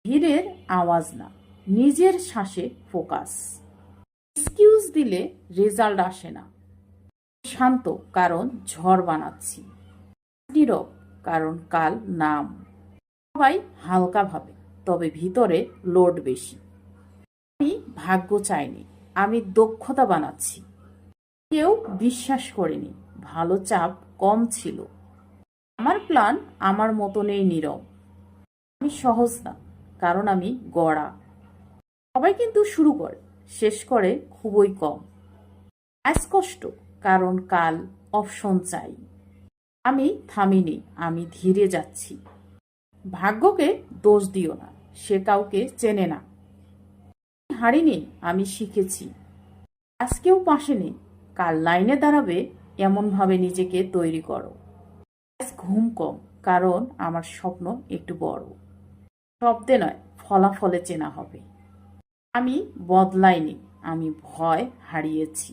ভিড়ের আওয়াজ না, নিজের শ্বাসে ফোকাস। এক্সকিউজ দিলে রেজাল্ট আসে না। শান্ত কারণ ঝড় বানাচ্ছি। নীরব কারণ কাল নাম। সবাই হালকা ভাবে, তবে ভিতরে লোড বেশি। আমি ভাগ্য চাইনি, আমি দক্ষতা বানাচ্ছি। কেউ বিশ্বাস করেনি, ভালো চাপ কম ছিল। আমার প্ল্যান আমার মতনই নীরব। আমি সহজ না, কারণ আমি গড়া। সবাই কিন্তু শুরু করে, শেষ করে খুবই কম। আজ কষ্ট, কারণ কাল অপশন চাই। আমি থামিনি, আমি ধীরে যাচ্ছি। ভাগ্যকে দোষ দিও না, সে কাউকে চেনে না। হারিনি, আমি শিখেছি। আজকেও পাশে নেই, কাল লাইনে দাঁড়াবে এমনভাবে নিজেকে তৈরি করো। আজ ঘুম কম, কারণ আমার স্বপ্ন একটু বড়। শব্দে নয়, ফলাফলে চেনা হবে। আমি বদলাইনি, আমি ভয় হারিয়েছি।